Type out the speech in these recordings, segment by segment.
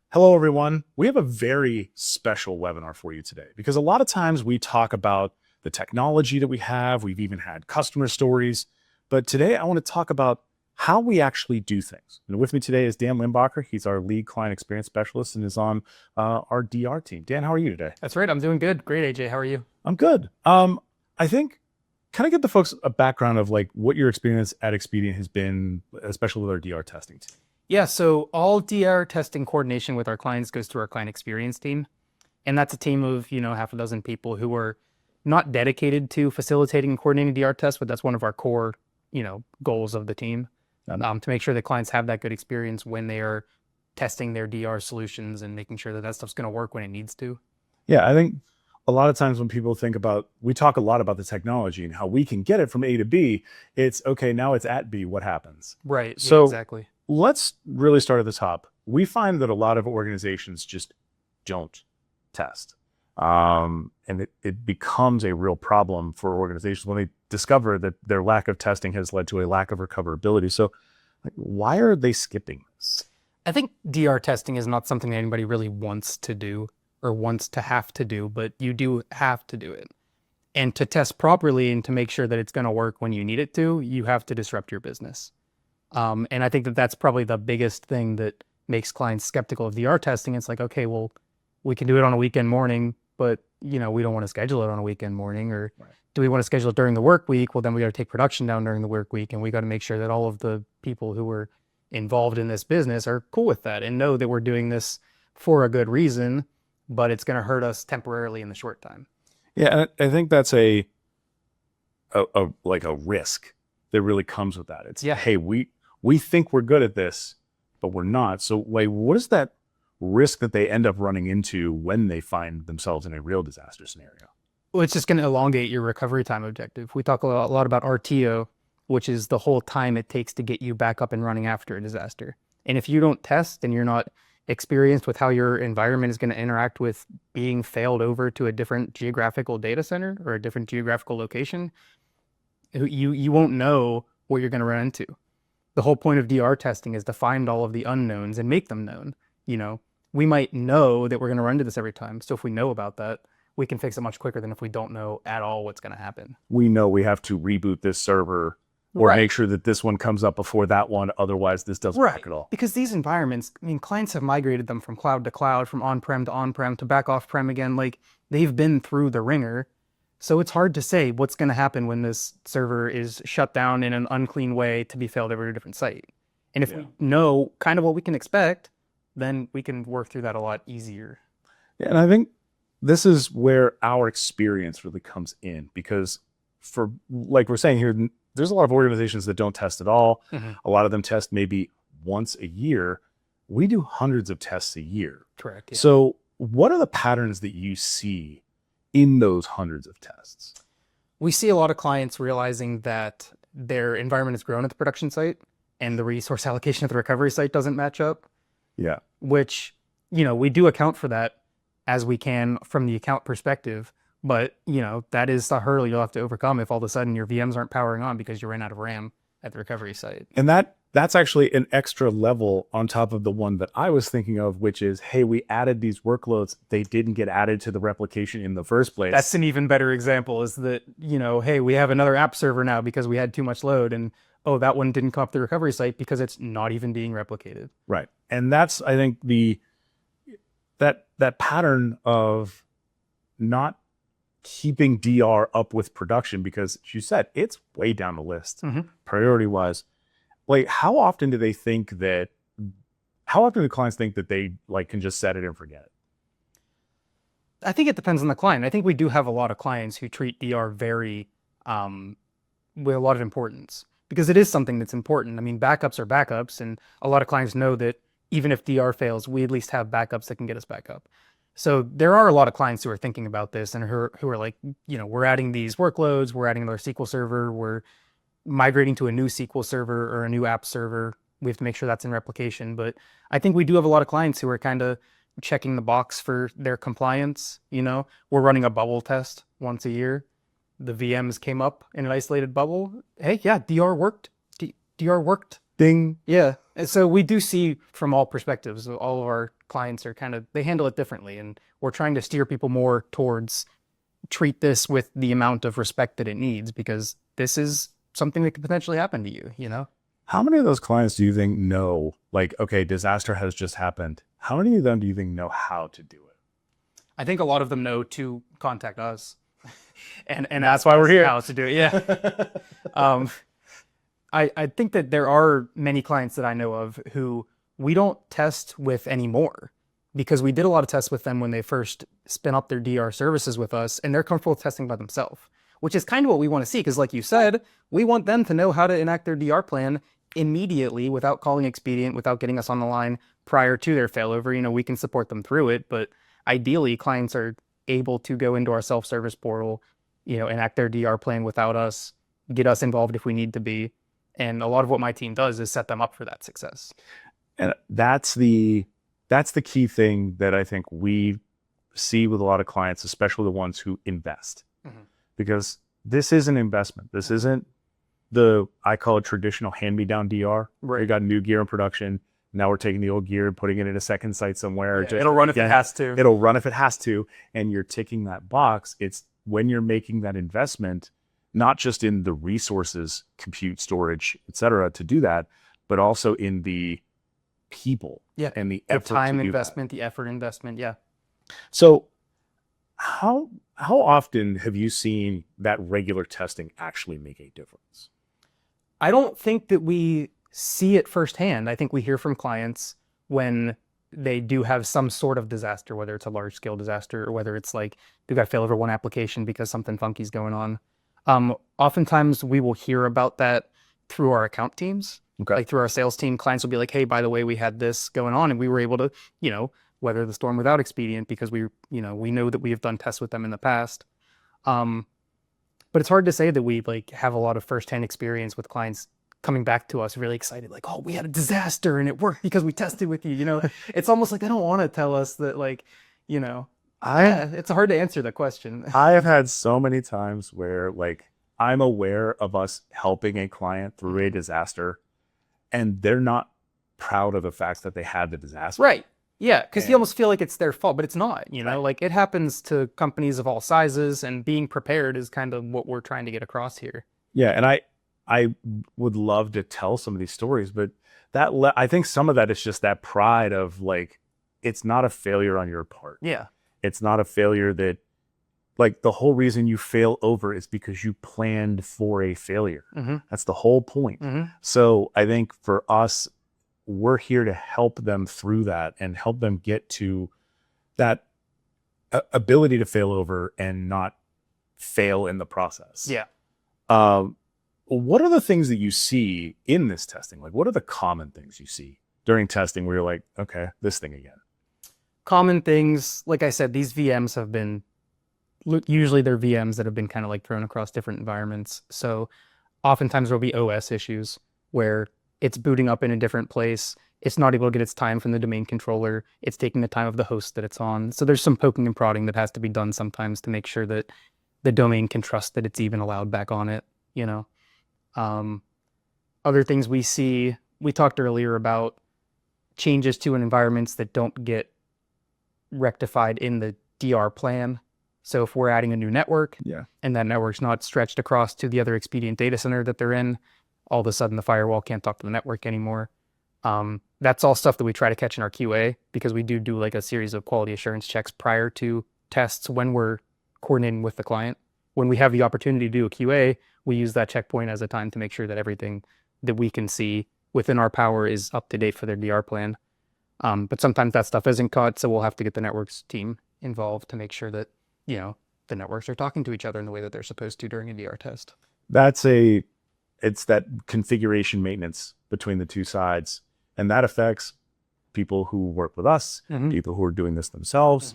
Hello, everyone. We have a very special webinar for you today because a lot of times we talk about the technology that we have. We've even had customer stories. But today I want to talk about how we actually do things. And with me today is Dan Limbacher. He's our lead client experience specialist and is on our DR team. Dan, how are you today? That's right. I'm doing good. Great, AJ. How are you? I'm good. I think kind of give the folks a background of like what your experience at Expedient has been, especially with our DR testing team. Yeah, so all DR testing coordination with our clients goes to our client experience team. And that's a team of, half a dozen people who are not dedicated to facilitating and coordinating DR tests, but that's one of our core, goals of the team, to make sure that clients have that good experience when they are testing their DR solutions and making sure that that stuff's going to work when it needs to. Yeah, I think a lot of times when people think about, we talk a lot about the technology and how we can get it from A to B. It's okay, now it's at B, what happens? Right. Yeah, So exactly. let's really start at the top. We find that a lot of organizations just don't test. And it becomes a real problem for organizations when they discover that their lack of testing has led to a lack of recoverability. So like, why are they skipping this? I think DR testing is not something that anybody really wants to do or wants to have to do, but you do have to do it. And to test properly and to make sure that it's going to work when you need it to, you have to disrupt your business. And I think that that's probably the biggest thing that makes clients skeptical of DR testing. It's like, okay, well, we can do it on a weekend morning, but we don't want to schedule it on a weekend morning. Or Right. do we want to schedule it during the work week? Well, then we got to take production down during the work week, and we got to make sure that all of the people who are involved in this business are cool with that and know that we're doing this for a good reason, but it's going to hurt us temporarily in the short time. Yeah, and I think that's a like a risk that really comes with that. It's, Yeah. hey, we think we're good at this, but we're not. So like, what is that risk that they end up running into when they find themselves in a real disaster scenario? Well, it's just going to elongate your recovery time objective. We talk a lot about RTO, which is the whole time it takes to get you back up and running after a disaster. And if you don't test and you're not experienced with how your environment is going to interact with being failed over to a different geographical data center or a different geographical location, you won't know what you're going to run into. The whole point of DR testing is to find all of the unknowns and make them known. We might know that we're going to run into this every time. So if we know about that, we can fix it much quicker than if we don't know at all what's going to happen. We know we have to reboot this server or Right. make sure that this one comes up before that one. Otherwise, this doesn't work at all. Because these environments, clients have migrated them from cloud to cloud, from on-prem to back off-prem again. Like, they've been through the ringer. So it's hard to say what's going to happen when this server is shut down in an unclean way to be failed over to a different site. And if we know kind of what we can expect, then we can work through that a lot easier. Yeah, and I think this is where our experience really comes in, because for, like we're saying here, there's a lot of organizations that don't test at all. Mm-hmm. A lot of them test maybe once a year. We do hundreds of tests a year. Correct. Yeah. So what are the patterns that you see in those hundreds of tests? We see a lot of clients realizing that their environment has grown at the production site and the resource allocation at the recovery site doesn't match up. Yeah. Which, we do account for that as we can from the account perspective. But, that is the hurdle you'll have to overcome if all of a sudden your VMs aren't powering on because you ran out of RAM at the recovery site. And that's actually an extra level on top of the one that I was thinking of, which is, hey, we added these workloads. They didn't get added to the replication in the first place. That's an even better example, is that, hey, we have another app server now because we had too much load, and oh, that one didn't come up the recovery site because it's not even being replicated. Right. And that's, I think, that pattern of not keeping DR up with production, because as you said, it's way down the list, priority wise. Like, how often do clients think that they like can just set it and forget it? I think it depends on the client. I think we do have a lot of clients who treat DR very with a lot of importance, because it is something that's important. Backups are backups, and a lot of clients know that even if DR fails, we at least have backups that can get us back up. So there are a lot of clients who are thinking about this and who are like, we're adding these workloads, we're adding another SQL server, we're migrating to a new SQL server or a new app server. We have to make sure that's in replication. But I think we do have a lot of clients who are kind of checking the box for their compliance. We're running a bubble test once a year. The VMs came up in an isolated bubble. Hey, yeah, DR worked. DR worked Ding. Yeah. And so we do see from all perspectives, all of our clients are they handle it differently. And we're trying to steer people more towards treat this with the amount of respect that it needs, because this is something that could potentially happen to you, you know? How many of those clients do you think know, like, okay, disaster has just happened? How many of them do you think know how to do it? I think a lot of them know to contact us. And That's ask why we're us here. how to do it. Yeah. I think that there are many clients that I know of who we don't test with anymore, because we did a lot of tests with them when they first spin up their DR services with us, and they're comfortable testing by themselves, which is kind of what we want to see. Because like you said, we want them to know how to enact their DR plan immediately without calling Expedient, without getting us on the line prior to their failover. You know, we can support them through it, but ideally clients are able to go into our self-service portal, you know, enact their DR plan without us, get us involved if we need to be. And a lot of what my team does is set them up for that success. And that's the key thing that I think we see with a lot of clients, especially the ones who invest. Because this is an investment. This isn't I call it traditional hand-me-down DR. Right. We got new gear in production. Now we're taking the old gear and putting it in a second site somewhere. Yeah, it'll run if it has to. It'll run if it has to. And you're ticking that box. It's when you're making that investment, not just in the resources, compute, storage, et cetera, to do that, but also in the people and the effort, time investment, the effort investment. Yeah. So how often have you seen that regular testing actually make a difference? I don't think that we see it firsthand. I think we hear from clients when they do have some sort of disaster, whether it's a large scale disaster or whether it's like they've got fail over one application because something funky is going on. Oftentimes we will hear about that through our account teams. Okay. Like through our sales team, clients will be like, hey, by the way, we had this going on and we were able to, you know, weather the storm without Expedient because we know that we have done tests with them in the past. But it's hard to say that we like have a lot of firsthand experience with clients coming back to us really excited, like, oh, we had a disaster and it worked because we tested with you. You know, it's almost like they don't want to tell us that, like, you know, it's hard to answer the question. I have had so many times where like I'm aware of us helping a client through a disaster and they're not proud of the fact that they had the disaster. Right. Yeah, because you almost feel like it's their fault, but it's not, you know, Right. like it happens to companies of all sizes, and being prepared is kind of what we're trying to get across here. Yeah, and I would love to tell some of these stories, but I think some of that is just that pride of like, it's not a failure on your part. Yeah. It's not a failure that, like, the whole reason you fail over is because you planned for a failure. That's the whole point. So I think for us, we're here to help them through that and help them get to that ability to fail over and not fail in the process. Yeah. What are the things that you see in this testing? Like, what are the common things you see during testing where you're like, okay, this thing again? Common things, like I said, these VMs have been, usually they're VMs that have been kind of like thrown across different environments. So oftentimes there'll be OS issues where it's booting up in a different place. It's not able to get its time from the domain controller. It's taking the time of the host that it's on. So there's some poking and prodding that has to be done sometimes to make sure that the domain can trust that it's even allowed back on it, you know. Other things we see, we talked earlier about changes to environments that don't get rectified in the DR plan. So if we're adding a new network and that network's not stretched across to the other Expedient data center that they're in, all of a sudden the firewall can't talk to the network anymore. That's all stuff that we try to catch in our QA, because we do like a series of quality assurance checks prior to tests when we're coordinating with the client. When we have the opportunity to do a QA, we use that checkpoint as a time to make sure that everything that we can see within our power is up to date for their DR plan. But sometimes that stuff isn't caught, so we'll have to get the networks team involved to make sure that, you know, the networks are talking to each other in the way that they're supposed to during a DR test. It's that configuration maintenance between the two sides. And that affects people who work with us, people who are doing this themselves.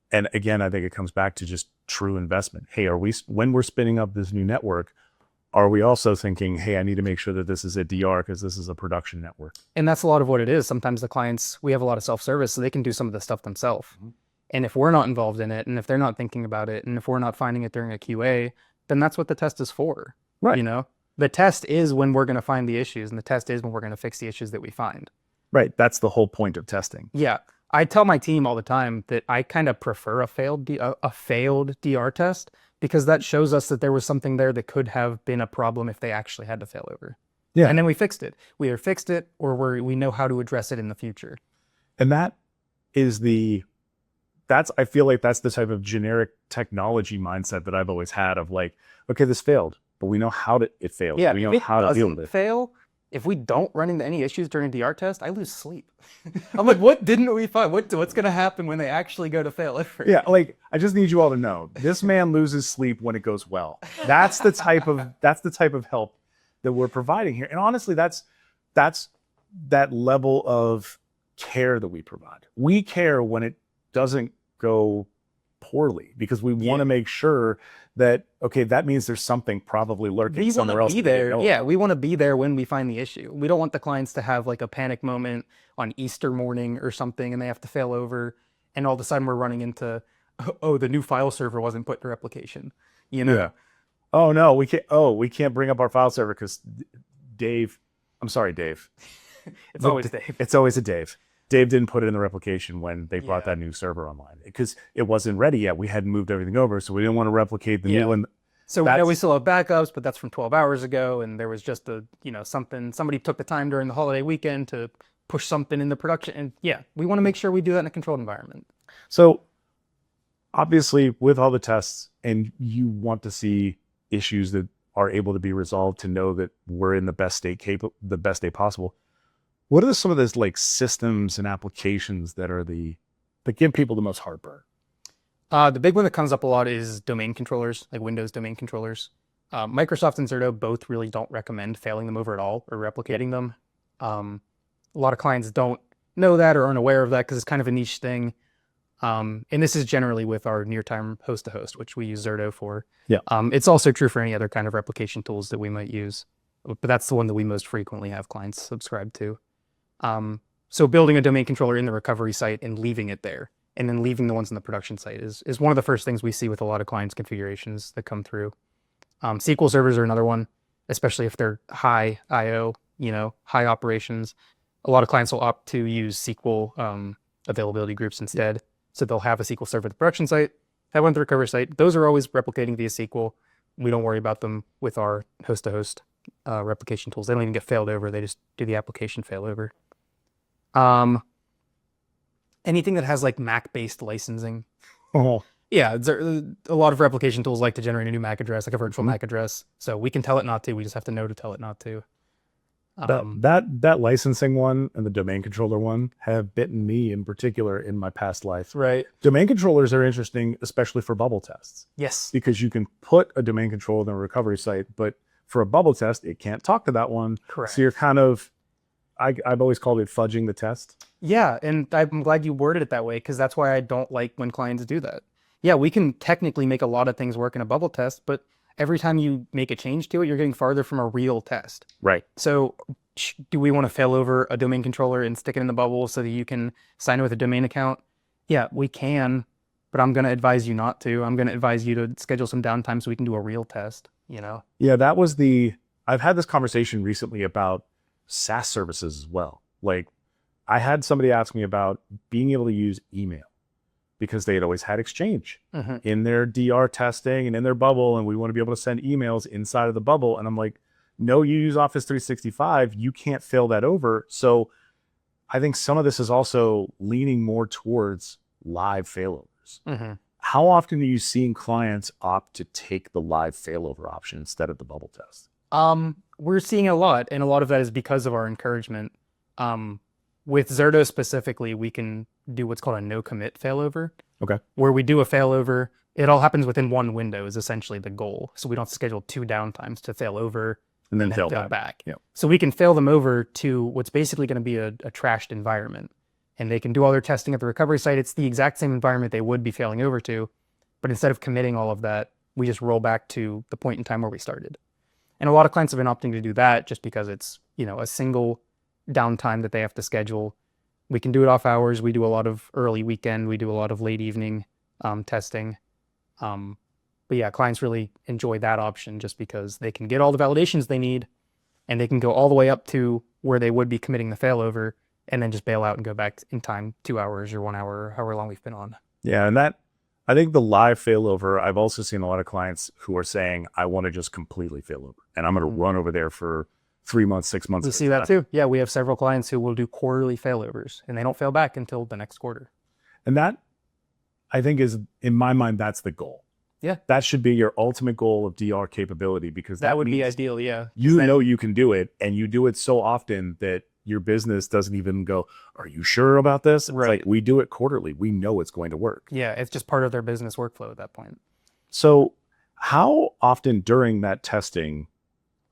And again, I think it comes back to just true investment. Hey, when we're spinning up this new network, are we also thinking, hey, I need to make sure that this is a DR because this is a production network? And that's a lot of what it is. Sometimes the clients, we have a lot of self-service, so they can do some of the stuff themselves. And if we're not involved in it, and if they're not thinking about it, and if we're not finding it during a QA, then that's what the test is for. Right. You know? The test is when we're going to find the issues, and the test is when we're going to fix the issues that we find. Right. That's the whole point of testing. Yeah. I tell my team all the time that I kind of prefer a failed DR test because that shows us that there was something there that could have been a problem if they actually had to fail over. Yeah. And then we fixed it. We either fixed it or we know how to address it in the future. And that is I feel like that's the type of generic technology mindset that I've always had of like, okay, this failed, but we know it failed. Yeah, We know how to deal with it. Fail, if we don't run into any issues during a DR test, I lose sleep. I'm like, what didn't we find? What's going to happen when they actually go to fail over? Yeah, like I just need you all to know, this man loses sleep when it goes well. That's the type of help that we're providing here. And honestly, that's that level of care that we provide. We care when it doesn't go poorly because we want to make sure that, okay, that means there's something probably lurking somewhere else. We want to be there. Yeah, we want to be there when we find the issue. We don't want the clients to have like a panic moment on Easter morning or something and they have to fail over and all of a sudden we're running into, oh, the new file server wasn't put to replication. You know? Yeah. Oh no, we can't bring up our file server because Dave, I'm sorry, Dave. It's always Dave. It's always a Dave. Dave didn't put it in the replication when they brought that new server online because it wasn't ready yet. We hadn't moved everything over, so we didn't want to replicate the new one. So we know we still have backups, but that's from 12 hours ago, and there was just somebody took the time during the holiday weekend to push something in the production. And yeah, we want to make sure we do that in a controlled environment. So obviously with all the tests, and you want to see issues that are able to be resolved to know that we're in the best state possible. What are some of those like systems and applications that give people the most heartburn? The big one that comes up a lot is domain controllers, like Windows domain controllers. Microsoft and Zerto both really don't recommend failing them over at all or replicating them. A lot of clients don't know that or aren't aware of that because it's kind of a niche thing. And this is generally with our near-time host-to-host, which we use Zerto for. Yeah. It's also true for any other kind of replication tools that we might use, but that's the one that we most frequently have clients subscribe to. So building a domain controller in the recovery site and leaving it there, and then leaving the ones in the production site is one of the first things we see with a lot of clients' configurations that come through. SQL servers are another one, especially if they're high I/O, high operations. A lot of clients will opt to use SQL availability groups instead. So they'll have a SQL server at the production site, have one at the recovery site. Those are always replicating via SQL. We don't worry about them with our host-to-host replication tools. They don't even get failed over. They just do the application failover. Anything that has like Mac-based licensing. Oh. Yeah, a lot of replication tools like to generate a new MAC address, like a virtual MAC address. So we can tell it not to. We just have to know to tell it not to. That licensing one and the domain controller one have bitten me in particular in my past life. Right. Domain controllers are interesting, especially for bubble tests. Yes. Because you can put a domain controller in a recovery site, but for a bubble test, it can't talk to that one. Correct. So you're kind of, I've always called it fudging the test. Yeah, and I'm glad you worded it that way because that's why I don't like when clients do that. Yeah, we can technically make a lot of things work in a bubble test, but every time you make a change to it, you're getting farther from a real test. Right. So do we want to fail over a domain controller and stick it in the bubble so that you can sign it with a domain account? Yeah, we can, but I'm going to advise you not to. I'm going to advise you to schedule some downtime so we can do a real test, Yeah, I've had this conversation recently about SaaS services as well. Like I had somebody ask me about being able to use email because they had always had Exchange in their DR testing and in their bubble. And we want to be able to send emails inside of the bubble. And I'm like, no, you use Office 365. You can't fail that over. So I think some of this is also leaning more towards live failovers. How often are you seeing clients opt to take the live failover option instead of the bubble test? We're seeing a lot, and a lot of that is because of our encouragement. With Zerto specifically, we can do what's called a no commit failover. Okay. Where we do a failover, it all happens within one window is essentially the goal. So we don't have to schedule 2 downtimes to fail over and then fail back. Yeah. So we can fail them over to what's basically going to be a trashed environment. And they can do all their testing at the recovery site. It's the exact same environment they would be failing over to. But instead of committing all of that, we just roll back to the point in time where we started. And a lot of clients have been opting to do that just because it's, a single downtime that they have to schedule. We can do it off hours. We do a lot of early weekend. We do a lot of late evening testing. But yeah, clients really enjoy that option just because they can get all the validations they need and they can go all the way up to where they would be committing the failover and then just bail out and go back in time 2 hours or 1 hour, or however long we've been on. Yeah, and that I think the live failover, I've also seen a lot of clients who are saying, I want to just completely fail over and I'm going to run over there for 3 months, 6 months. We see that too. Yeah, we have several clients who will do quarterly failovers and they don't fail back until the next quarter. And that, I think, is, in my mind, that's the goal. Yeah. That should be your ultimate goal of DR capability, because that would be ideal. Yeah. You know you can do it, and you do it so often that your business doesn't even go, are you sure about this? It's Right. like, we do it quarterly. We know it's going to work. Yeah, it's just part of their business workflow at that point. So how often during that testing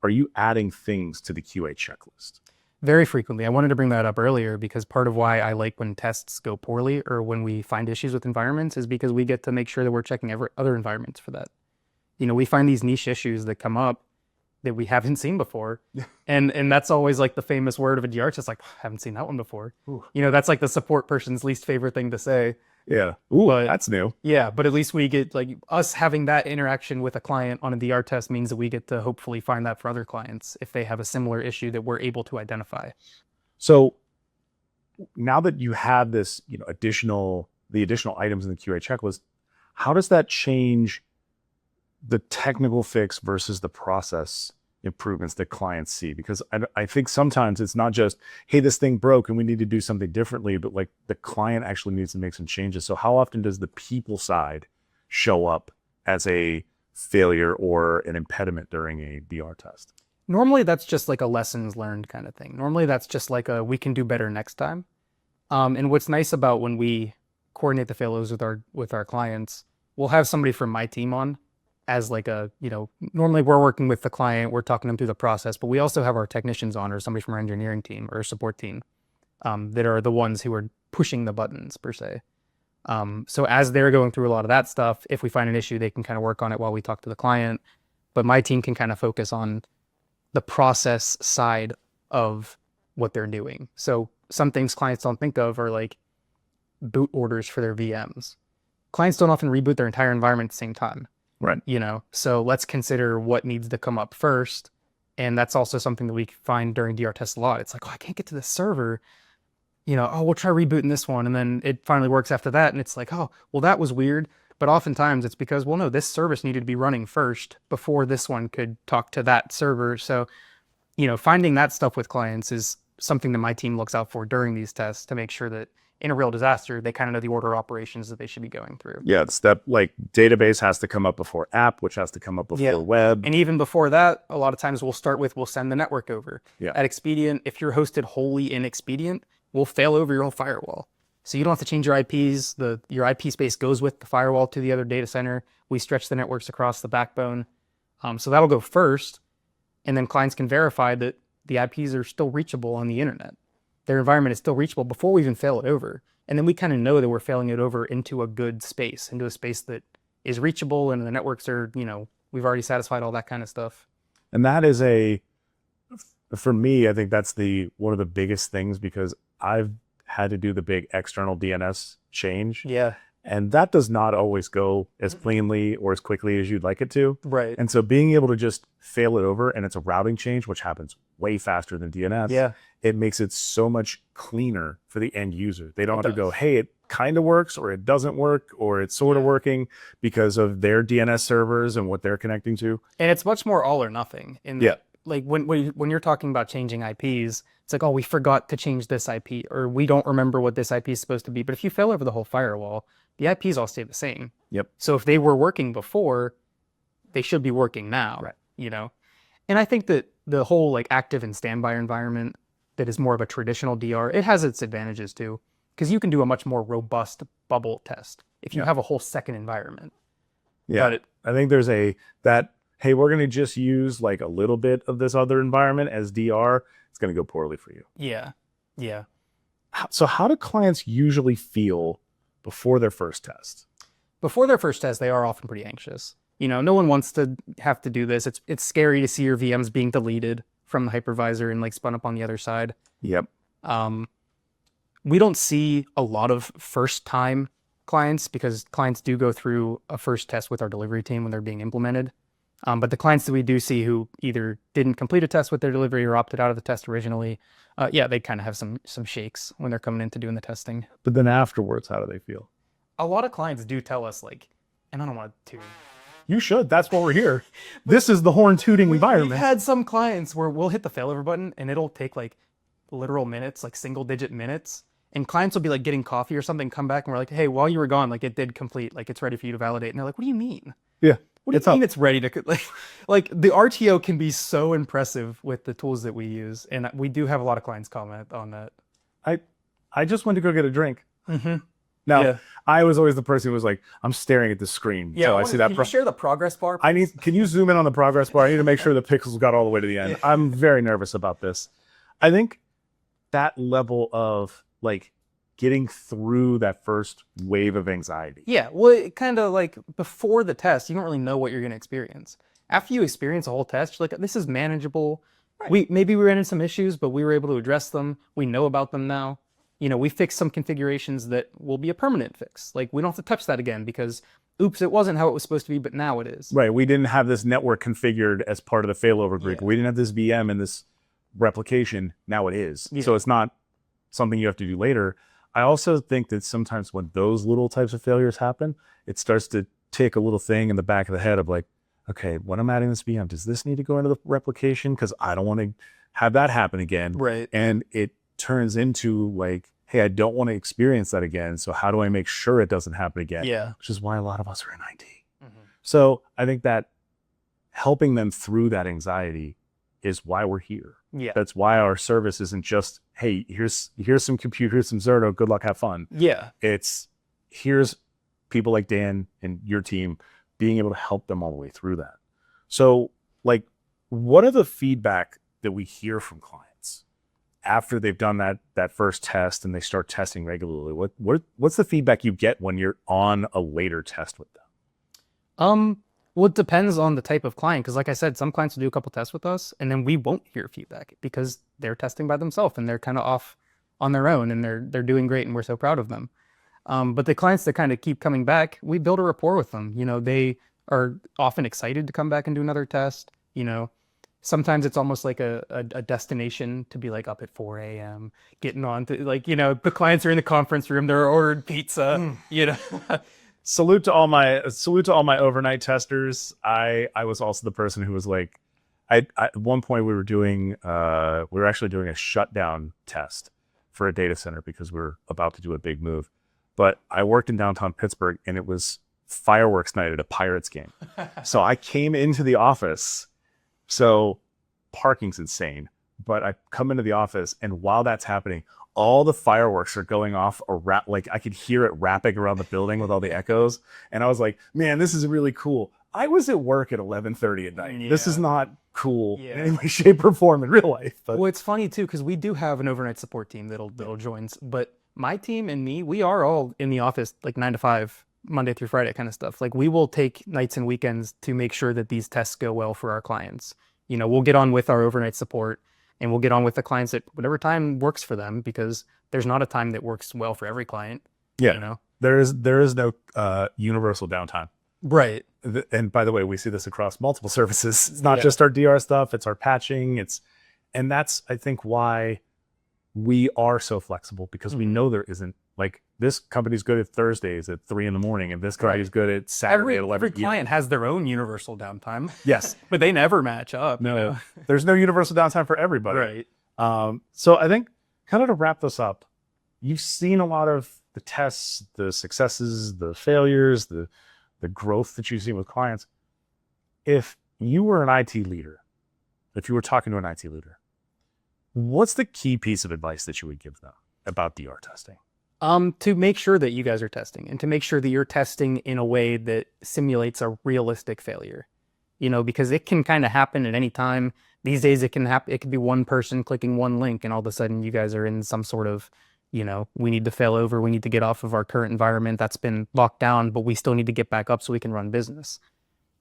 are you adding things to the QA checklist? Very frequently. I wanted to bring that up earlier because part of why I like when tests go poorly or when we find issues with environments is because we get to make sure that we're checking other environments for that. You know, we find these niche issues that come up that we haven't seen before. And that's always like the famous word of a DR test, like, haven't seen that one before. Ooh. You know, that's like the support person's least favorite thing to say. Yeah. Ooh, But- that's new. Yeah, but at least we get, like, us having that interaction with a client on a DR test means that we get to hopefully find that for other clients if they have a similar issue that we're able to identify. So now that you have this, the additional items in the QA checklist, how does that change the technical fix versus the process improvements that clients see? Because I think sometimes it's not just, hey, this thing broke and we need to do something differently, but like the client actually needs to make some changes. So how often does the people side show up as a failure or an impediment during a DR test? Normally that's just like a lessons learned kind of thing. Normally that's just like a, we can do better next time. And what's nice about when we coordinate the failovers with our clients, we'll have somebody from my team on as like a, normally we're working with the client, we're talking them through the process, but we also have our technicians on, or somebody from our engineering team or support team, that are the ones who are pushing the buttons per se. So as they're going through a lot of that stuff, if we find an issue, they can kind of work on it while we talk to the client. But my team can kind of focus on the process side of what they're doing. So some things clients don't think of are like boot orders for their VMs. Clients don't often reboot their entire environment at the same time. Right. So let's consider what needs to come up first. And that's also something that we find during DR tests a lot. It's like, oh, I can't get to this server. We'll try rebooting this one. And then it finally works after that. And it's like, oh, well, that was weird. But oftentimes it's because, well, no, this service needed to be running first before this one could talk to that server. So, finding that stuff with clients is something that my team looks out for during these tests to make sure that in a real disaster, they kind of know the order of operations that they should be going through. Yeah, like database has to come up before app, which has to come up before web. And even before that, a lot of times we'll send the network over. Yeah. At Expedient, if you're hosted wholly in Expedient, we'll fail over your whole firewall. So you don't have to change your IPs. Your IP space goes with the firewall to the other data center. We stretch the networks across the backbone. So that'll go first. And then clients can verify that the IPs are still reachable on the internet. Their environment is still reachable before we even fail it over. And then we kind of know that we're failing it over into a good space, into a space that is reachable and the networks are, we've already satisfied all that kind of stuff. And that is for me, I think that's one of the biggest things, because I've had to do the big external DNS change. Yeah. And that does not always go as cleanly or as quickly as you'd like it to. Right. And so being able to just fail it over, and it's a routing change, which happens way faster than DNS. Yeah. It makes it so much cleaner for the end user. They don't have to go, hey, it kind of works, or it doesn't work, or it's sort of working, because of their DNS servers and what they're connecting to. And it's much more all or nothing. Like when you're talking about changing IPs, it's like, oh, we forgot to change this IP, or we don't remember what this IP is supposed to be. But if you fail over the whole firewall, the IPs all stay the same. Yep. So if they were working before, they should be working now. Right. And I think that the whole like active and standby environment that is more of a traditional DR, it has its advantages too, because you can do a much more robust bubble test if you have a whole second environment. Yeah. I think there's hey, we're going to just use like a little bit of this other environment as DR. It's going to go poorly for you. Yeah. Yeah. So how do clients usually feel before their first test? Before their first test, they are often pretty anxious. No one wants to have to do this. It's scary to see your VMs being deleted from the hypervisor and like spun up on the other side. Yep. We don't see a lot of first time clients because clients do go through a first test with our delivery team when they're being implemented. But the clients that we do see who either didn't complete a test with their delivery or opted out of the test originally, yeah, they kind of have some shakes when they're coming into doing the testing. But then afterwards, how do they feel? A lot of clients do tell us like, and I don't want to. You should. That's why we're here. This is the horn tooting environment. We've had some clients where we'll hit the failover button and it'll take like literal minutes, like single digit minutes. And clients will be like getting coffee or something, come back and we're like, hey, while you were gone, like it did complete, like it's ready for you to validate. And they're like, what do you mean? Yeah. What do you mean it's ready to, like the RTO can be so impressive with the tools that we use. And we do have a lot of clients comment on that. I just went to go get a drink. Mm-hmm. Now, Yeah. I was always the person who was like, I'm staring at the screen. Yeah, so I see that. Can you share the progress bar? Can you zoom in on the progress bar? I need to make sure the pixels got all the way to the end. I'm very nervous about this. I think that level of like getting through that first wave of anxiety. Yeah, well, it kind of like before the test, you don't really know what you're going to experience. After you experience a whole test, you're like, this is manageable. Right. We ran into some issues, but we were able to address them. We know about them now. You know, we fixed some configurations that will be a permanent fix. Like we don't have to touch that again because, oops, it wasn't how it was supposed to be, but now it is. Right. We didn't have this network configured as part of the failover group. Yeah. We didn't have this VM and this replication. Now it is. Yeah. So it's not something you have to do later. I also think that sometimes when those little types of failures happen, it starts to tick a little thing in the back of the head of like, okay, when I'm adding this VM, does this need to go into the replication? Because I don't want to have that happen again. Right. And it turns into like, hey, I don't want to experience that again. So how do I make sure it doesn't happen again? Yeah. Which is why a lot of us are in IT. Mm-hmm. So I think that helping them through that anxiety is why we're here. Yeah. That's why our service isn't just, hey, here's some compute, here's some Zerto, good luck, have fun. Yeah. It's here's people like Dan and your team being able to help them all the way through that. So like, what are the feedback that we hear from clients after they've done that first test and they start testing regularly? What's the feedback you get when you're on a later test with them? Well, it depends on the type of client. Because like I said, some clients will do a couple tests with us and then we won't hear feedback because they're testing by themselves and they're kind of off on their own and they're doing great and we're so proud of them. But the clients that kind of keep coming back, we build a rapport with them. You know, they are often excited to come back and do another test. You know, sometimes it's almost like a destination to be like up at 4 a.m. getting on to like, you know, the clients are in the conference room, they're ordered pizza, you know. Salute to all my overnight testers. I was also the person who was like, at one point we were actually doing a shutdown test for a data center because we were about to do a big move. But I worked in downtown Pittsburgh and it was fireworks night at a Pirates game. So I came into the office. So parking's insane, but I come into the office and while that's happening, all the fireworks are going off like I could hear it wrapping around the building with all the echoes. And I was like, man, this is really cool. I was at work at 11:30 at night. Yeah. This is not cool in any way, shape, or form in real life. But. Well, it's funny too, because we do have an overnight support team that'll join, but my team and me, we are all in the office like 9 to 5, Monday through Friday kind of stuff. Like we will take nights and weekends to make sure that these tests go well for our clients. You know, we'll get on with our overnight support and we'll get on with the clients at whatever time works for them because there's not a time that works well for every client. Yeah. You know, there is no universal downtime. Right. And by the way, we see this across multiple services. It's not just our DR stuff, it's our patching. And that's, I think, why we are so flexible because we know there isn't like this company's good at Thursdays at 3 a.m. and this guy is good at Saturday at 11. Every client has their own universal downtime. Yes. But they never match up. No, you know? There's no universal downtime for everybody. Right. So I think kind of to wrap this up, you've seen a lot of the tests, the successes, the failures, the growth that you've seen with clients. If you were an IT leader, if you were talking to an IT leader, what's the key piece of advice that you would give them about DR testing? To make sure that you guys are testing and to make sure that you're testing in a way that simulates a realistic failure, you know, because it can kind of happen at any time. These days it can happen. It could be one person clicking one link and all of a sudden you guys are in some sort of, you know, we need to fail over. We need to get off of our current environment that's been locked down, but we still need to get back up so we can run business,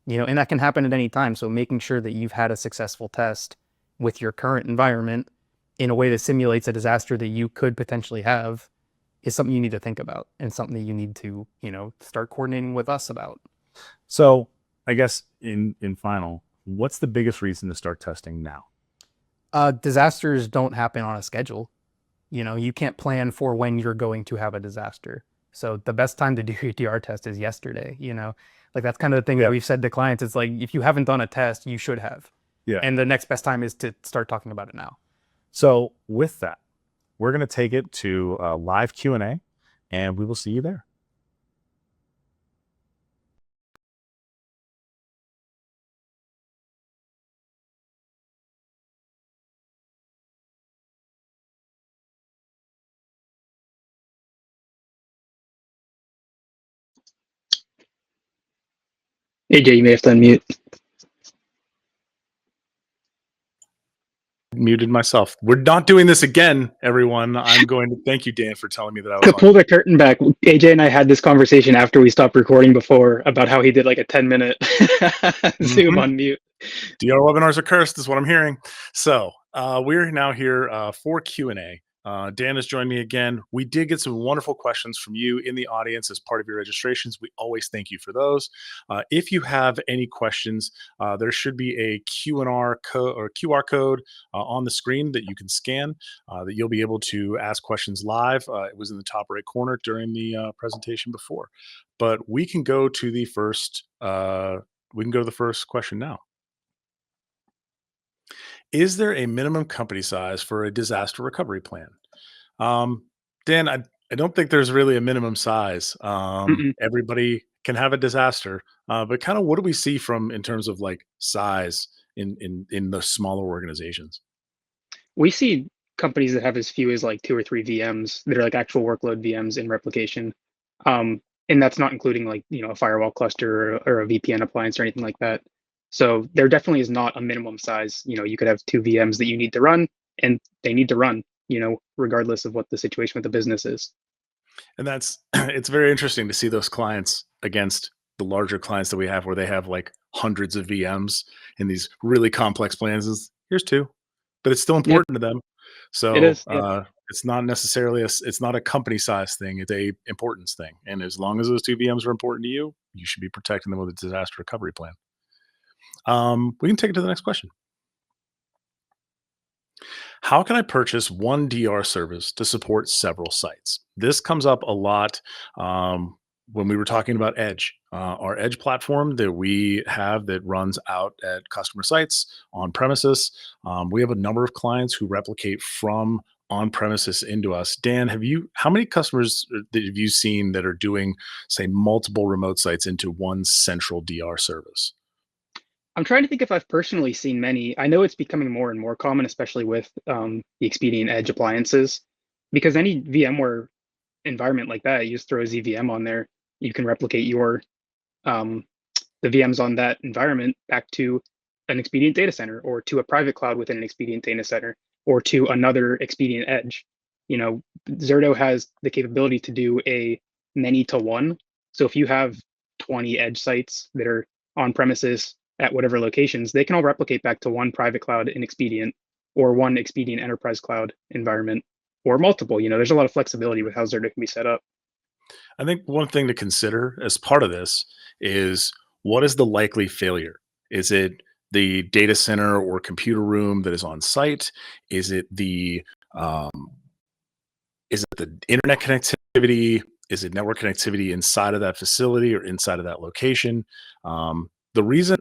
you know, and that can happen at any time. So making sure that you've had a successful test with your current environment in a way that simulates a disaster that you could potentially have is something you need to think about and something that you need to, start coordinating with us about. So I guess in final, what's the biggest reason to start testing now? Disasters don't happen on a schedule. You can't plan for when you're going to have a disaster. So the best time to do your DR test is yesterday, Like that's kind of the thing that Yeah. we've said to clients. It's like if you haven't done a test, you should have. Yeah. And the next best time is to start talking about it now. So with that, we're going to take it to a live Q&A, and we will see you there. AJ, you may have to unmute. Muted myself. We're not doing this again, everyone. I'm going to thank you, Dan, for telling me that I was To on. pull the curtain back, AJ and I had this conversation after we stopped recording before about how he did like a 10-minute Zoom on mute. DR webinars are cursed, is what I'm hearing. So we're now here for Q&A. Dan has joined me again. We did get some wonderful questions from you in the audience as part of your registrations. We always thank you for those. If you have any questions, there should be a QR code on the screen that you can scan that you'll be able to ask questions live. It was in the top right corner during the presentation before. But we can go to the first question now. Is there a minimum company size for a disaster recovery plan? Dan, I don't think there's really a minimum size. Everybody can have a disaster, but kind of what do we see from in terms of like size in the smaller organizations? We see companies that have as few as like 2 or 3 VMs that are like actual workload VMs in replication. And that's not including like, a firewall cluster or a VPN appliance or anything like that. So there definitely is not a minimum size. You could have 2 VMs that you need to run and they need to run, regardless of what the situation with the business is. And that's it's very interesting to see those clients against the larger clients that we have where they have like hundreds of VMs in these really complex plans. Here's 2, but it's still Yeah, important to them. it So is. Yeah. it's not necessarily it's not a company size thing. It's a importance thing. And as long as those 2 VMs are important to you, you should be protecting them with a disaster recovery plan. We can take it to the next question. How can I purchase one DR service to support several sites? This comes up a lot when we were talking about Edge, our Edge platform that we have that runs out at customer sites on premises. We have a number of clients who replicate from on premises into us. Dan, how many customers that have you seen that are doing, say, multiple remote sites into one central DR service? I'm trying to think if I've personally seen many. I know it's becoming more and more common, especially with the Expedient Edge appliances, because any VMware environment like that, you just throw a ZVM on there, you can replicate your the VMs on that environment back to an Expedient data center or to a private cloud within an Expedient data center or to another Expedient Edge. Zerto has the capability to do a many to one. So if you have 20 edge sites that are on premises at whatever locations, they can all replicate back to one private cloud in Expedient or one Expedient enterprise cloud environment or multiple. There's a lot of flexibility with how Zerto can be set up. I think one thing to consider as part of this is what is the likely failure? Is it the data center or computer room that is on site? Is it the internet connectivity? Is it network connectivity inside of that facility or inside of that location? The reason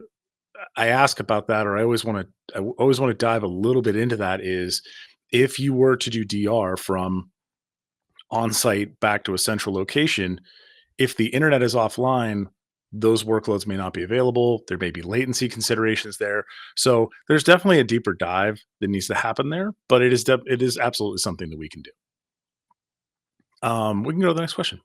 I ask about that, or I always want to dive a little bit into that, is if you were to do DR from on-site back to a central location, if the internet is offline, those workloads may not be available. There may be latency considerations there. So there's definitely a deeper dive that needs to happen there, but it is absolutely something that we can do. We can go to the next question.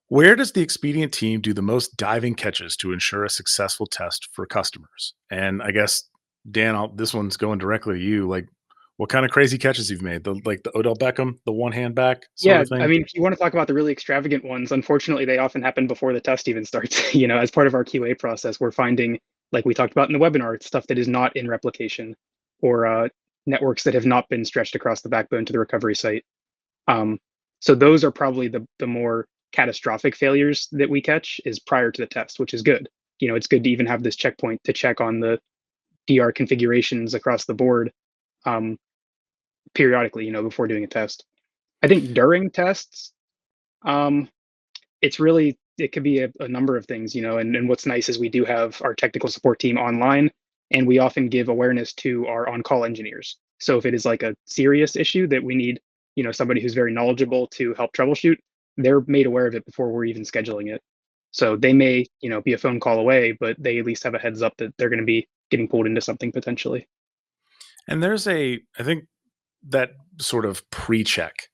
Where does the Expedient team do the most diving catches to ensure a successful test for customers? And I guess, Dan, this one's going directly to you. Like, what kind of crazy catches you've made? The Odell Beckham, the one hand back sort Yeah, of thing? I mean, if you want to talk about the really extravagant ones, unfortunately, they often happen before the test even starts. As part of our QA process, we're finding, like we talked about in the webinar, stuff that is not in replication or networks that have not been stretched across the backbone to the recovery site. So those are probably the more catastrophic failures that we catch is prior to the test, which is good. It's good to even have this checkpoint to check on the DR configurations across the board um, periodically, before doing a test. I think during tests, um, it could be a number of things, and what's nice is we do have our technical support team online, and we often give awareness to our on-call engineers. So if it is like a serious issue that we need, somebody who's very knowledgeable to help troubleshoot, they're made aware of it before we're even scheduling it. So they may, be a phone call away, but they at least have a heads up that they're going to be getting pulled into something potentially. And I think that sort of pre-check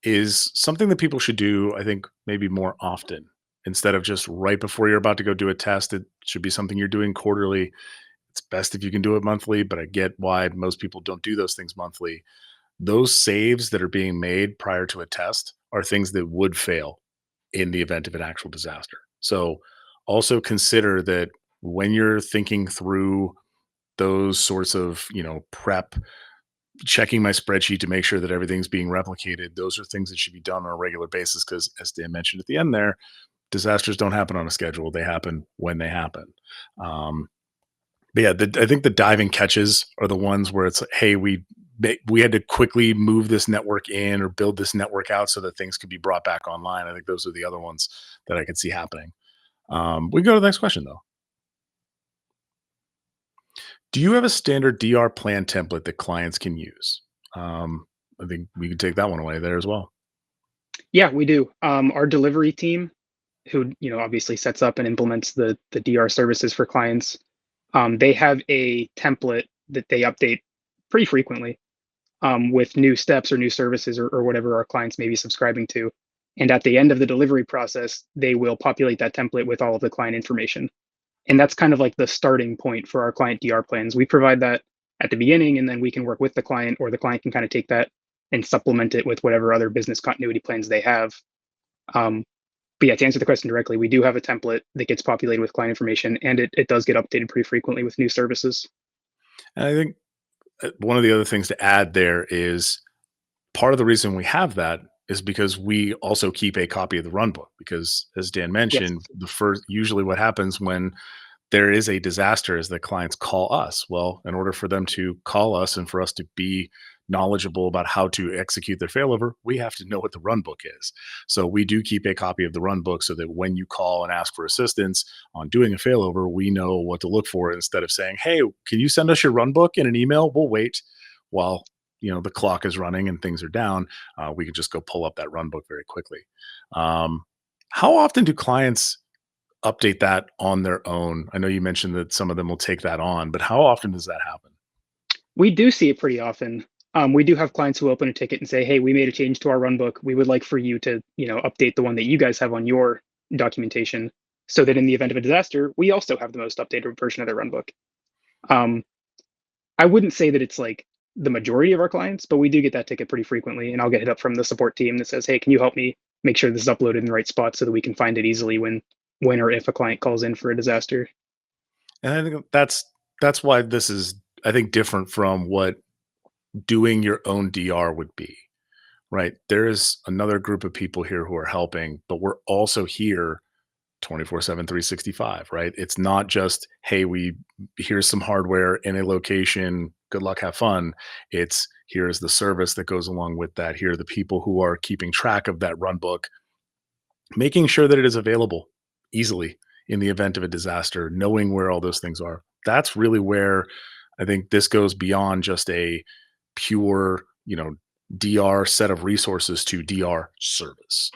is something that people should do, I think, maybe more often instead of just right before you're about to go do a test. It should be something you're doing quarterly. It's best if you can do it monthly, but I get why most people don't do those things monthly. Those saves that are being made prior to a test are things that would fail in the event of an actual disaster. So also consider that when you're thinking through those sorts of, prep, checking my spreadsheet to make sure that everything's being replicated, those are things that should be done on a regular basis because, as Dan mentioned at the end there, disasters don't happen on a schedule. They happen when they happen. Um, but yeah, I think the diving catches are the ones where it's like, hey, we had to quickly move this network in or build this network out so that things could be brought back online. I think those are the other ones that I could see happening. We can go to the next question though. Do you have a standard DR plan template that clients can use? I think we can take that one away there as well. Yeah, we do. Our delivery team, who obviously sets up and implements the DR services for clients, they have a template that they update pretty frequently with new steps or new services or whatever our clients may be subscribing to. And at the end of the delivery process, they will populate that template with all of the client information. And that's kind of like the starting point for our client DR plans. We provide that at the beginning, and then we can work with the client, or the client can kind of take that and supplement it with whatever other business continuity plans they have. Um, but yeah, to answer the question directly, we do have a template that gets populated with client information, and it does get updated pretty frequently with new services. And I think one of the other things to add there is part of the reason we have that is because we also keep a copy of the run book because as Dan Yes. mentioned, the first usually what happens when there is a disaster is that clients call us. Well, in order for them to call us and for us to be knowledgeable about how to execute their failover, we have to know what the run book is. So we do keep a copy of the run book so that when you call and ask for assistance on doing a failover, we know what to look for instead of saying, "Hey, can you send us your run book in an email? We'll wait while the clock is running and things are down." We can just go pull up that run book very quickly. Um, how often do clients update that on their own? I know you mentioned that some of them will take that on, but how often does that happen? We do see it pretty often. We do have clients who open a ticket and say, "Hey, we made a change to our run book. We would like for you to, update the one that you guys have on your documentation, so that in the event of a disaster, we also have the most updated version of their run book." Um, I wouldn't say that it's like the majority of our clients, but we do get that ticket pretty frequently, and I'll get hit up from the support team that says, "Hey, can you help me make sure this is uploaded in the right spot so that we can find it easily when or if a client calls in for a disaster?" And I think that's why this is, I think, different from what doing your own DR would be, right? There is another group of people here who are helping, but we're also here 24/7, 365, right? It's not just, hey, here's some hardware in a location, good luck, have fun. It's here's the service that goes along with that. Here are the people who are keeping track of that run book, making sure that it is available easily in the event of a disaster, knowing where all those things are. That's really where I think this goes beyond just a pure, DR set of resources to DR service.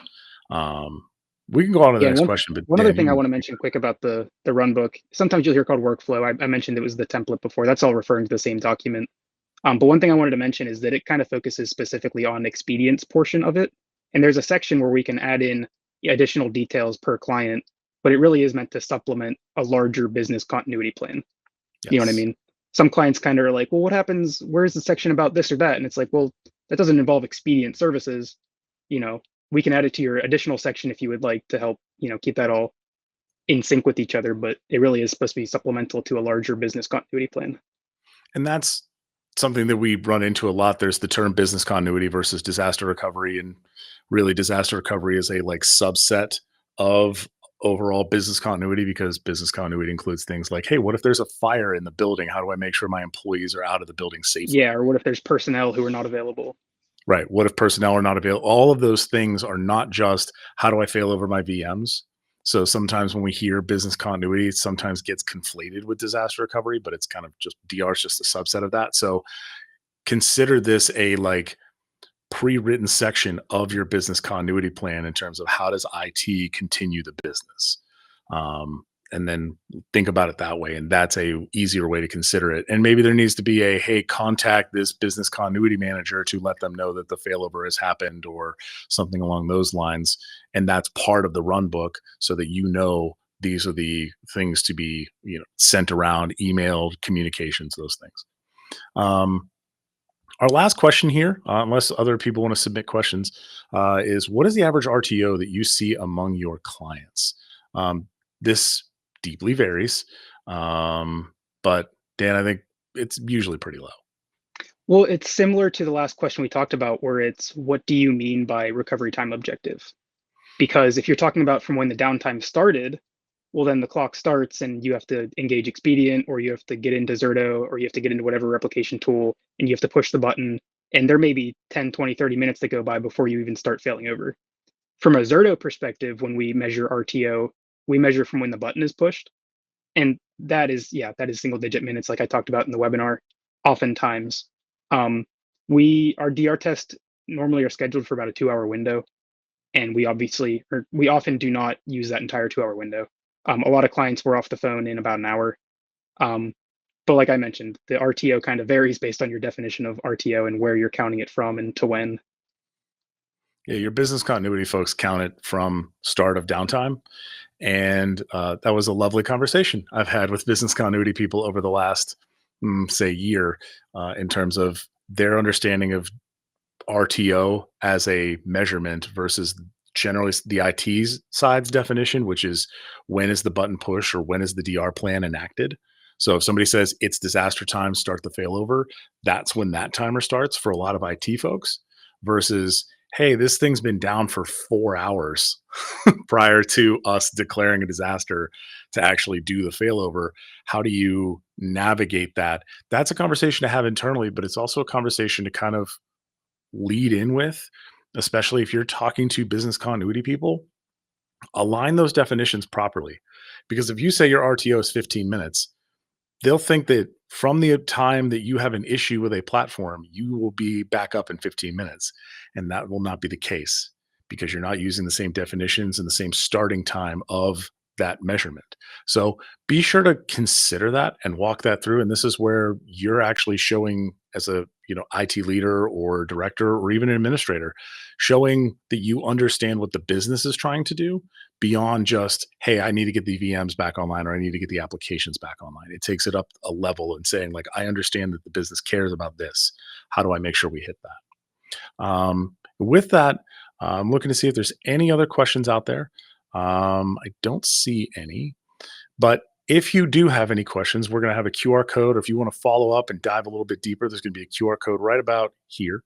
Um, we can go on to the Yeah, and next one question, but one other Dan, you thing I can. want to mention quick about the run book. Sometimes you'll hear called workflow. I mentioned it was the template before. That's all referring to the same document. But one thing I wanted to mention is that it kind of focuses specifically on Expedient's portion of it. And there's a section where we can add in additional details per client, but it really is meant to supplement a larger business continuity plan. You know what I Yes. mean? Some clients kind of are like, well, what happens? Where's the section about this or that? And it's like, well, that doesn't involve Expedient services. You know, we can add it to your additional section if you would like to help, keep that all in sync with each other. But it really is supposed to be supplemental to a larger business continuity plan. And something that we run into a lot. There's the term business continuity versus disaster recovery, and really disaster recovery is a like subset of overall business continuity, because business continuity includes things like, hey, what if there's a fire in the building? How do I make sure my employees are out of the building safely? Yeah, or what if there's personnel who are not available? Right. What if personnel are not available? All of those things are not just how do I fail over my VMs. So sometimes when we hear business continuity, it sometimes gets conflated with disaster recovery, but it's kind of just DR is just a subset of that. So consider this a like pre-written section of your business continuity plan in terms of how does IT continue the business. Um, and then think about it that way. And that's a easier way to consider it. And maybe there needs to be a, hey, contact this business continuity manager to let them know that the failover has happened or something along those lines. And that's part of the run book so that you know these are the things to be, sent around, emailed, communications, those things. Um, our last question here, unless other people want to submit questions, is what is the average RTO that you see among your clients? This deeply varies, but Dan, I think it's usually pretty low. Well, it's similar to the last question we talked about, where it's what do you mean by recovery time objective? Because if you're talking about from when the downtime started, well, then the clock starts and you have to engage Expedient, or you have to get into Zerto, or you have to get into whatever replication tool, and you have to push the button. And there may be 10, 20, 30 minutes that go by before you even start failing over. From a Zerto perspective, when we measure RTO, we measure from when the button is pushed. And that is, yeah, that is single digit minutes, like I talked about in the webinar, oftentimes. Our DR tests normally are scheduled for about a 2-hour window. And we often do not use that entire 2-hour window. A lot of clients were off the phone in about an hour. But like I mentioned, the RTO kind of varies based on your definition of RTO and where you're counting it from and to when. Yeah, your business continuity folks count it from start of downtime. And that was a lovely conversation I've had with business continuity people over the last, say, year, in terms of their understanding of RTO as a measurement versus generally the IT's side's definition, which is when is the button push or when is the DR plan enacted. So if somebody says it's disaster time, start the failover, that's when that timer starts for a lot of IT folks versus, hey, this thing's been down for 4 hours prior to us declaring a disaster to actually do the failover. How do you navigate that? That's a conversation to have internally, but it's also a conversation to kind of lead in with, especially if you're talking to business continuity people. Align those definitions properly. Because if you say your RTO is 15 minutes, they'll think that from the time that you have an issue with a platform, you will be back up in 15 minutes. And that will not be the case because you're not using the same definitions and the same starting time of that measurement. So be sure to consider that and walk that through. And this is where you're actually showing as a IT leader or director or even an administrator, showing that you understand what the business is trying to do beyond just, hey, I need to get the VMs back online or I need to get the applications back online. It takes it up a level and saying, like, I understand that the business cares about this. How do I make sure we hit that? With that, I'm looking to see if there's any other questions out there. I don't see any, but if you do have any questions, we're going to have a QR code. Or if you want to follow up and dive a little bit deeper, there's going to be a QR code right about here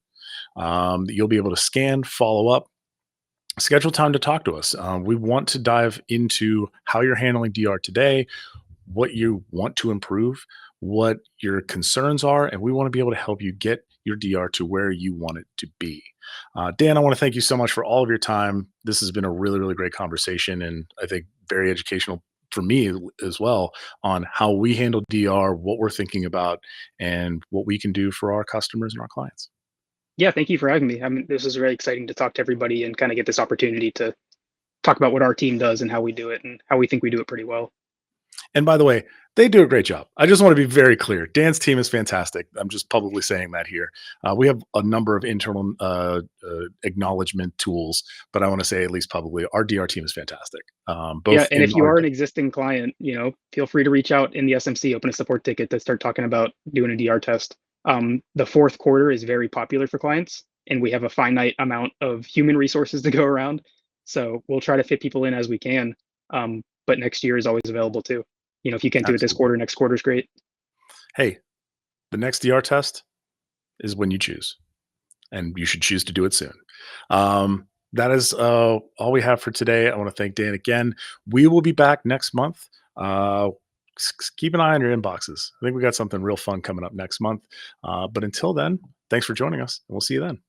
that you'll be able to scan, follow up, schedule time to talk to us. We want to dive into how you're handling DR today, what you want to improve, what your concerns are, and we want to be able to help you get your DR to where you want it to be. Dan, I want to thank you so much for all of your time. This has been a really, really great conversation, and I think very educational for me as well on how we handle DR, what we're thinking about, and what we can do for our customers and our clients. Yeah, thank you for having me. I mean, this is really exciting to talk to everybody and kind of get this opportunity to talk about what our team does and how we do it and how we think we do it pretty well. And by the way, they do a great job. I just want to be very clear. Dan's team is fantastic. I'm just publicly saying that here. We have a number of internal acknowledgement tools, but I want to say at least publicly, our DR team is fantastic. Yeah, Both and in if you our are an existing client, feel free to reach out in the SMC, open a support ticket to start talking about doing a DR test. The fourth quarter is very popular for clients, and we have a finite amount of human resources to go around. So we'll try to fit people in as we can. But next year is always available too. If you can't do it this absolutely. quarter, next quarter is great. Hey, the next DR test, is when you choose, and you should choose to do it soon. That is all we have for today. I want to thank Dan again. We will be back next month. Keep an eye on your inboxes. I think we got something real fun coming up next month. But until then, thanks for joining us, and we'll see you then.